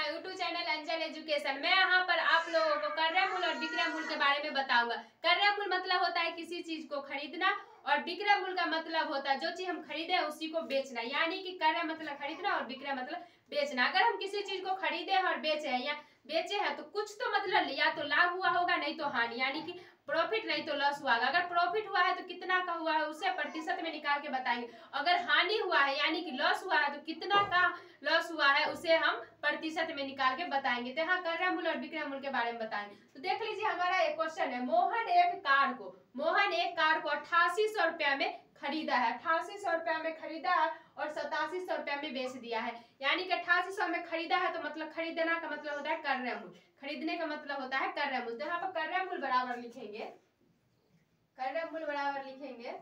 YouTube channel अंजल education. मैं यहाँ पर आप लोगों को क्रय मूल्य और विक्रय मूल्य के बारे में बताऊंगा। क्रय मूल्य मतलब होता है किसी चीज को खरीदना और विक्रय मूल्य का मतलब होता है जो चीज हम खरीदे उसी को बेचना। यानी कि क्रय मतलब खरीदना और विक्रय मतलब बेचना। अगर हम किसी चीज को खरीदे और बेचे हैं तो कुछ तो मतलब या तो लाभ हुआ होगा नहीं तो हानि, यानी कि प्रॉफिट नहीं तो लॉस हुआ। अगर प्रॉफिट हुआ है तो कितना का हुआ है उसे प्रतिशत में निकाल के बताएंगे। अगर हानि हुआ है यानी कि लॉस हुआ है तो कितना का लॉस हुआ है उसे हम प्रतिशत में निकाल के बताएंगे। तो यहाँ क्रय मूल्य और विक्रय मूल्य के बारे में बताएंगे। तो देख लीजिए हमारा एक क्वेश्चन है, मोहन एक कार को 8800 रुपया में खरीदा है। 8800 रुपया में खरीदा है और 8700 रुपया में बेच दिया है। यानी कि 8800 में खरीदा है तो मतलब खरीदना का मतलब होता है क्रय मूल्य, खरीदने का मतलब होता है क्रय मूल्य। तो यहाँ पर क्रय मूल्य बराबर लिखेंगे, क्रय मूल्य बराबर लिखेंगे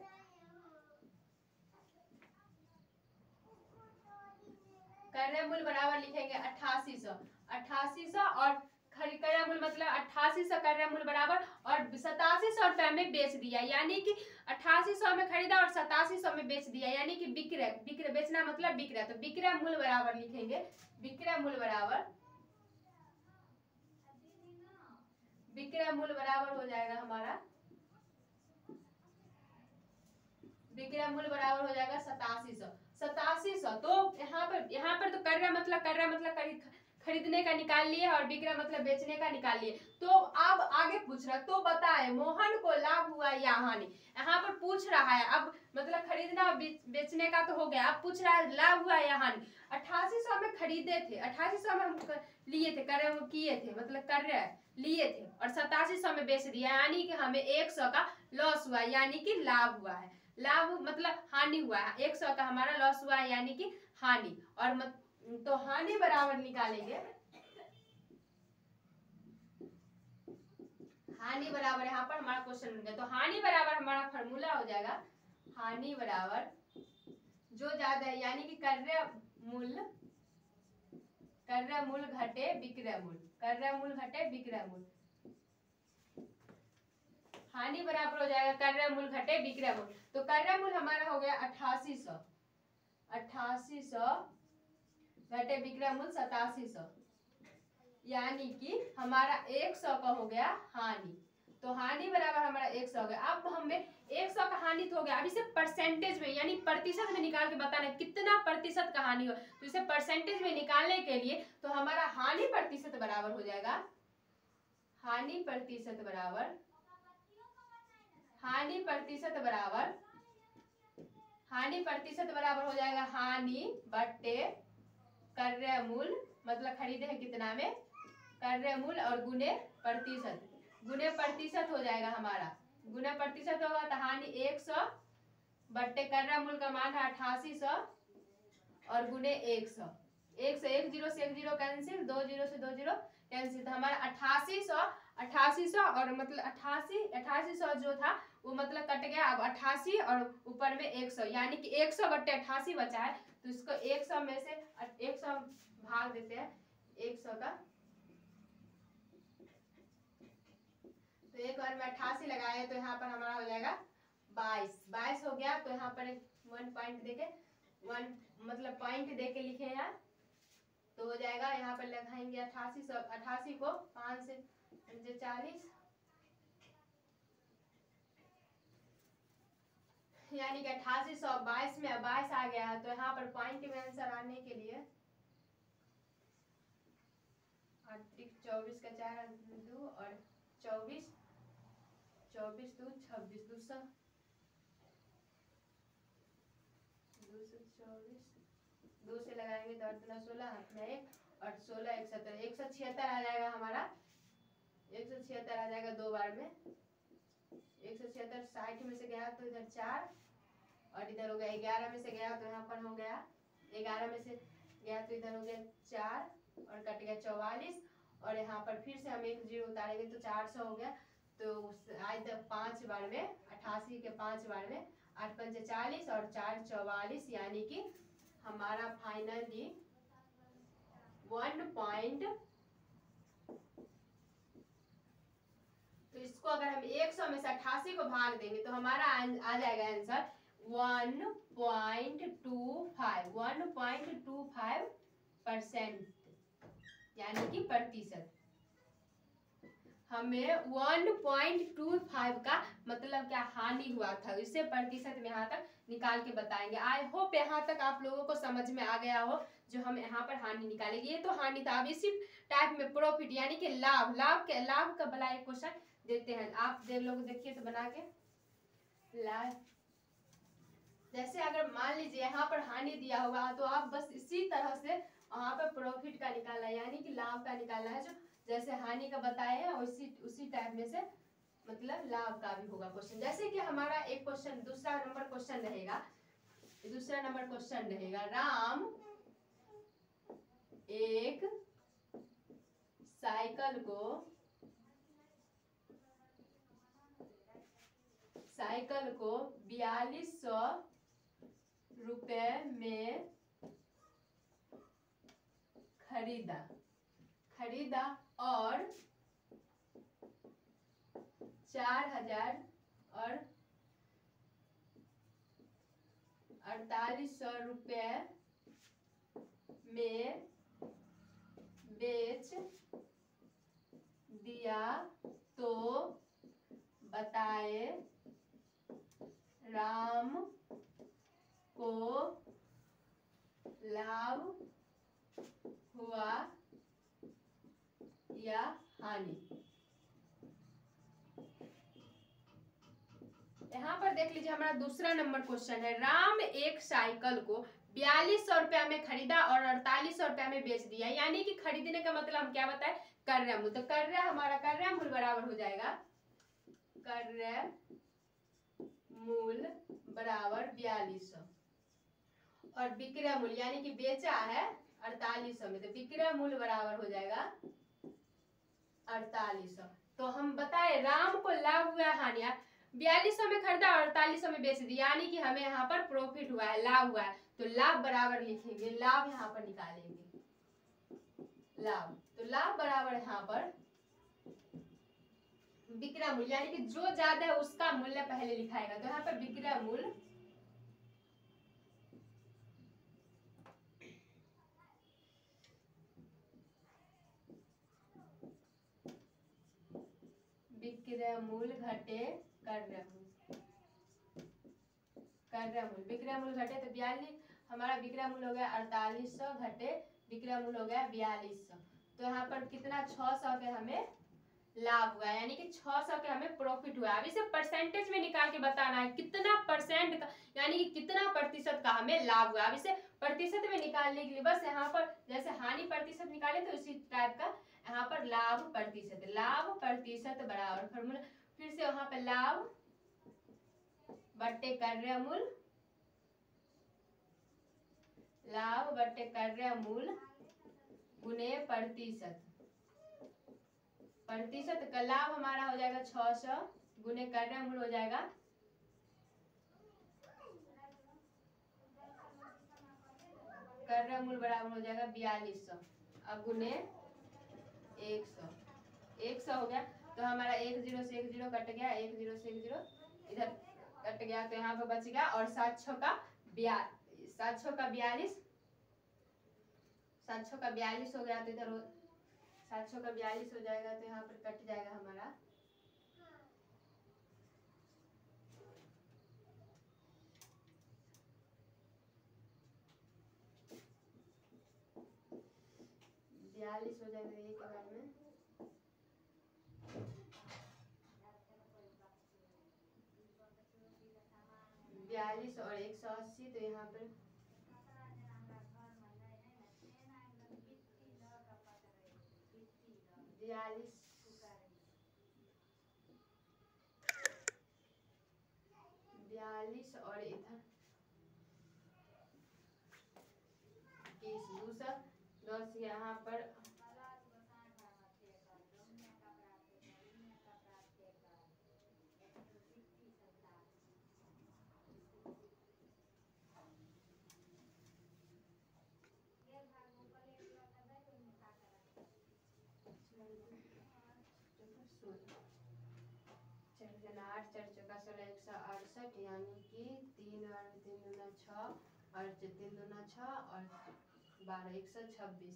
क्रय मूल्य बराबर लिखेंगे 8800 और क्रय मूल्य मतलब 8800 क्रय मूल्य बराबर और 8700 रुपया में बेच दिया। यानी कि 8800 में खरीदा और 8700 में बेच दिया, यानी कि विक्रय बेचना मतलब विक्रय। तो विक्रय मूल्य बराबर लिखेंगे, विक्रय मूल्य बराबर हो जाएगा हमारा, विक्रय मूल्य बराबर हो जाएगा 8700। तो यहाँ पर तो क्रय मतलब खरीदने का निकाल लिए और विक्रय मतलब बेचने का निकाल लिए। तो अब आगे पूछ रहा, तो बताए मोहन को लाभ हुआ या हानि। यहाँ पर पूछ रहा है, अब मतलब खरीदना बेचने का तो हो गया, अब पूछ रहा है लाभ हुआ या हानि। 8800 में खरीदे थे, 8800 में हम लिए थे, क्रय किए थे मतलब क्रय लिए थे और 8700 में बेच दिया, यानी कि हमें 100 का लॉस हुआ, यानी कि लाभ हुआ है। लाभ मतलब हानि हुआ है, 100 का हमारा लॉस हुआ है यानी कि हानि। और तो हानि बराबर निकालेंगे, हानि बराबर यहाँ पर हमारा क्वेश्चन बन गया। तो हानि बराबर हमारा फॉर्मूला हो जाएगा, हानि बराबर जो ज्यादा है यानी कि क्रय मूल्य घटे विक्रय मूल्य, क्रय मूल्य घटे विक्रय मूल्य। हानि बराबर हो जाएगा क्रय मूल्य घटे विक्रय मूल्य। तो क्रय मूल्य हमारा हो गया 8800 घटे विक्रय मूल्य 8700, यानी कि हमारा 100 का हो गया हानि। तो हानि बराबर हमारा 100 हो गया। अब हमें 100 का हानि तो हो गया, अब इसे परसेंटेज में यानी प्रतिशत में निकाल के बताना कितना प्रतिशत का हानि हो। तो इसे परसेंटेज में निकालने के लिए तो हमारा हानि प्रतिशत बराबर हो जाएगा, हानि प्रतिशत बराबर हो जाएगा हानि बटे क्रय मूल्य मतलब खरीदे हैं कितना में, क्रय मूल्य और गुने प्रतिशत हो जाएगा हमारा। गुने प्रतिशत होगा तो हानि 100 बट्टे क्रय मूल्य का मान है 8800 और गुने 100। 1 से 1 0 से 1 0 कैंसिल, 2 0 से 2 0 कैंसिल। तो हमारा 8800 और मतलब 8800 जो था वो मतलब कट गया। अब 88 और ऊपर में 100 यानी कि 100 बट्टे 88 बचा है। तो इसको 100 में से 100 भाग देते हैं 100 का। तो एक बार में 88 लगाए तो यहाँ पर हमारा हो जाएगा 22 हो गया। तो यहाँ पर 1 पॉइंट देके 1 मतलब पॉइंट देके लिखे यहाँ तो हो जाएगा। यहाँ पर लगाएंगे 88 को 5 से 40 यानी कि 8822 में 22 आ गया है। तो यहाँ पर पॉइंट में आंसर आने के लिए 24 का 4 2 और 24 2 26 2 से लगाएंगे तो 16 हाथ में 1 और 16 176 176 आ जाएगा हमारा। 176 आ जाएगा दो बार में। 176 60 में से गया तो इधर 4 और इधर हो गया 11 में से गया तो यहाँ पर हो गया 11 में से गया तो इधर हो गया 4 और कट गया 44 और यहाँ पर फिर से हम 1 0 उतारेंगे तो 400 हो गया। तो आज 5 बार में 88 के 5 बार में 8 5 40 और 4 44 यानी कि हमारा फाइनली 1 पॉइंट। तो इसको अगर हम 100 में से 88 को भाग देंगे तो हमारा आ जाएगा आंसर 1.25 1.25%। यानी कि प्रतिशत। हमें 1.25 का मतलब क्या हानि हुआ था, इसे प्रतिशत में यहाँ तक निकाल के बताएंगे। आई होप यहाँ तक आप लोगों को समझ में आ गया हो जो हम यहाँ पर हानि निकालेंगे। ये तो हानि था। अब इसी टाइप में प्रॉफिट यानी कि लाभ, लाभ का भला एक क्वेश्चन देते हैं, आप लोग देखिए तो बना के। लाभ जैसे अगर मान लीजिए यहाँ पर हानि दिया होगा तो आप बस इसी तरह से वहाँ पर प्रॉफिट का निकालना है यानी कि लाभ का निकालना है, जो जैसे हानि का बताए हैं उसी टाइप में से मतलब लाभ का भी होगा क्वेश्चन। जैसे कि हमारा एक क्वेश्चन दूसरा नंबर क्वेश्चन रहेगा, राम एक साइकिल को 4200 रुपए में खरीदा और 4800 रुपए में बेच दिया तो बताए राम को लाभ हुआ या हानि। यहाँ पर देख लीजिए हमारा दूसरा नंबर क्वेश्चन है, राम एक साइकिल को 4200 रुपया में खरीदा और 4800 रुपया में बेच दिया। यानी कि खरीदने का मतलब हम क्या बताए, क्रय मूल्य। तो क्रय मूल्य बराबर हो जाएगा, क्रय मूल्य बराबर 4200 और विक्रय मूल्य यानी कि बेचा है 4800 में, तो विक्रय मूल्य बराबर हो जाएगा 4800। तो हम बताए राम को लाभ हुआ हानि, 4200 में खरीदा और 4800 में बेच दिया, यानी कि हमें यहाँ पर प्रॉफिट हुआ है, लाभ हुआ है। तो लाभ बराबर लिखेंगे, लाभ यहाँ पर निकालेंगे, लाभ। तो लाभ बराबर यहाँ पर विक्रय मूल्य यानी कि जो ज्यादा है उसका मूल्य पहले लिखाएगा। तो यहाँ पर विक्रय मूल्य घटे क्रय मूल्य, विक्रय मूल्य घटे तो 42, हमारा विक्रय मूल्य हो गया 4800 घटे विक्रय मूल्य हो गया 4200। तो यहाँ पर कितना 600 के हमें लाभ हुआ, यानी कि 600 के हमें प्रॉफिट हुआ। अब इसे परसेंटेज में निकाल के बताना है कितना परसेंट का यानी कि कितना प्रतिशत का हमें लाभ हुआ। अब इसे प्रतिशत में निकालने के लिए बस यहाँ पर जैसे हानि प्रतिशत निकाले तो उसी टाइप का यहाँ पर लाभ प्रतिशत बराबर फॉर्मूला फिर से वहां पर लाभ बट्टे क्रय मूल्य गुने प्रतिशत का लाभ हमारा हो जाएगा 600 गुने क्रय मूल्य हो जाएगा क्रय मूल्य बराबर हो जाएगा 4200 अब गुने 100 हो गया। तो हमारा 10 से 10 कट गया, 10 से 10 इधर कट गया, तो यहाँ पे बच गया। और 700 का 42 हो गया, तो इधर 700 का 42 हो जाएगा, तो यहाँ पर कट जाएगा हमारा 42 हो जाएगा एक बार में 42 और 180, तो यहाँ पर 42 और इधर 20 10 यहाँ पर 8 4 चौका 16 168 यानी कि 3 और 3 दूना 6 और 3 दूना 6 और 12 126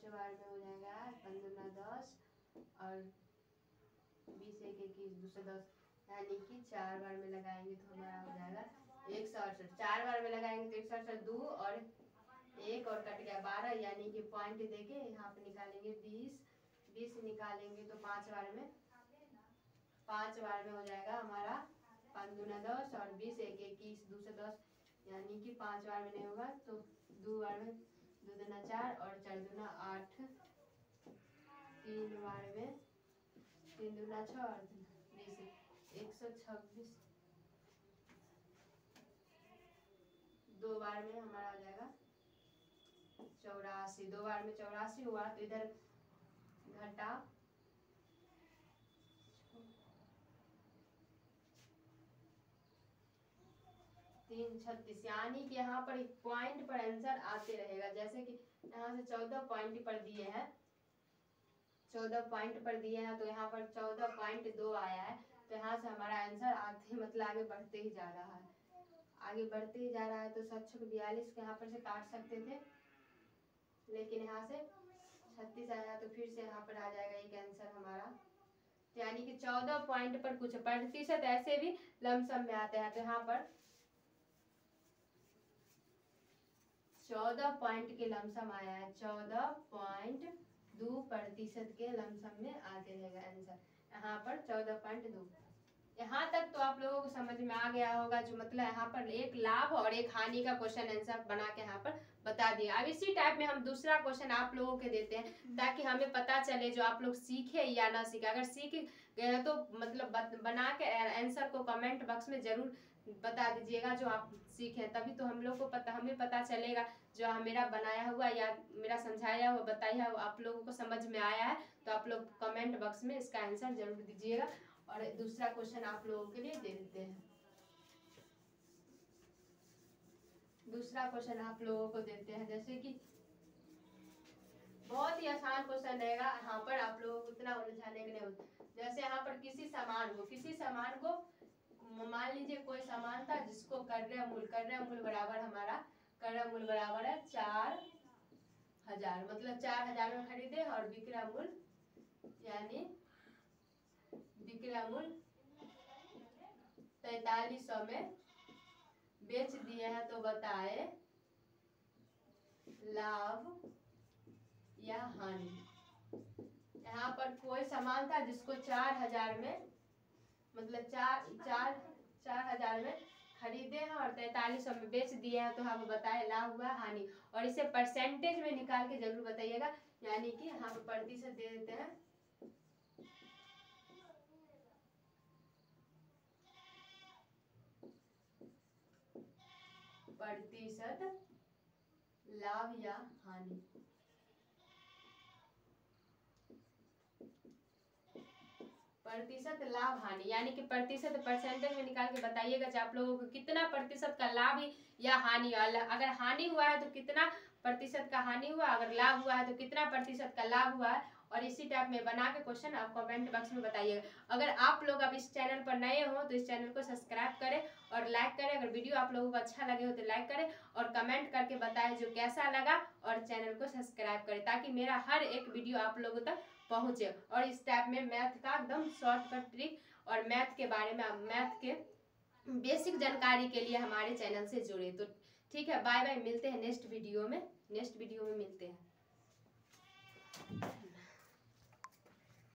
5 बार में हो जाएगा 5 दूना 10 और 20 एक 21 210, यानी कि 4 बार में लगाएंगे तो हमारा हो जाएगा 168। 4 बार में लगाएंगे तो 168, 2 और 1 और कट गया 12, यानी कि पॉइंट देके यहाँ पे निकालेंगे 20 निकालेंगे तो 5 बार में हो जाएगा हमारा 5 दूना 10 और 20 एक 21 210, यानी कि 5 बार में नहीं होगा तो 2 बार में 2 दूना 4 और 4 दूना 8, 3 बार में 3 दूना 6 और 20 126, 2 बार में हमारा हो जाएगा 84, 2 बार में 84 हुआ तो इधर घटा 3 36, यानी कि यहाँ पर पॉइंट पर आंसर आते रहेगा। जैसे कि यहाँ से 14 पॉइंट पर दिए हैं, 14 पॉइंट पर दिए हैं तो यहाँ पर 14.2 आया है, तो यहाँ से हमारा आंसर आते मतलब आगे बढ़ते ही जा रहा है, आगे बढ़ते ही जा रहा है। तो 742 यहाँ पर से काट सकते थे, लेकिन यहाँ से 36 आया तो फिर से यहाँ पर आ जाएगा एक आंसर हमारा। तो यानी कि 14 पॉइंट पर कुछ प्रतिशत ऐसे भी लमसम में आते हैं, तो यहाँ पर 14 पॉइंट के लमसम आया है, 14.2% के लमसम में आते रहेगा आंसर। यहाँ पर 14.2। यहाँ तक तो आप लोगों को समझ में आ गया होगा, जो मतलब यहाँ पर एक लाभ और एक हानि का क्वेश्चन आंसर बना के यहाँ पर बता दिया। अब इसी टाइप में हम दूसरा क्वेश्चन आप लोगों के देते हैं, ताकि हमें पता चले जो आप लोग सीखे या ना सीखे। अगर सीख गए तो मतलब बना के आंसर को कमेंट बॉक्स में जरूर बता दीजिएगा जो आप सीखे, तभी तो हम लोग को हमें पता चलेगा जो मेरा बनाया हुआ या मेरा समझाया हुआ बताया हुआ आप लोगों को समझ में आया है। तो आप लोग कमेंट बॉक्स में इसका आंसर जरूर दीजिएगा। और दूसरा क्वेश्चन आप लोगों के लिए दे देते हैं। दूसरा क्वेश्चन आप लोगों को देते हैं, जैसे कि बहुत ही आसान क्वेश्चन रहेगा, यहाँ पर आप लोगों को उतना उलझाने के नहीं होता। जैसे यहाँ पर किसी सामान को मान लीजिए कोई सामान था जिसको क्रय मूल्य बराबर हमारा क्रय मूल्य बराबर है 4000, मतलब 4000 में खरीदे और विक्रय मूल्य यानी विक्रय मूल्य 4300 में बेच दिए हैं, तो बताए लाभ या हानि। यहाँ पर कोई सामान था जिसको 4000 में मतलब 4000 में खरीदे हैं और 4300 में बेच दिए हैं, तो हम बताए लाभ हुआ हानि। और इसे परसेंटेज में निकाल के जरूर बताइएगा, यानी कि हम प्रतिशत दे देते हैं। प्रतिशत लाभ या हानि, प्रतिशत लाभ हानि, यानी कि प्रतिशत परसेंटेज में निकाल के बताइएगा कि आप लोगों को कितना प्रतिशत का लाभ या हानि। अगर हानि हुआ है तो कितना प्रतिशत का हानि हुआ, अगर लाभ हुआ है तो कितना प्रतिशत का लाभ हुआ है। और इसी टाइप में बना के क्वेश्चन आप कमेंट बॉक्स में बताइएगा। अगर आप लोग अब इस चैनल पर नए हो तो इस चैनल को सब्सक्राइब करें और लाइक करें। अगर वीडियो आप लोगों को अच्छा लगे हो तो लाइक करें और कमेंट करके बताएं जो कैसा लगा, और चैनल को सब्सक्राइब करें ताकि मेरा हर एक वीडियो आप लोगों तक पहुंचे। और इस टाइप में मैथ का एकदम शॉर्टकट ट्रिक और मैथ के बारे में, मैथ के बेसिक जानकारी के लिए हमारे चैनल से जुड़े। तो ठीक है, बाय बाय, मिलते हैं नेक्स्ट वीडियो में मिलते हैं।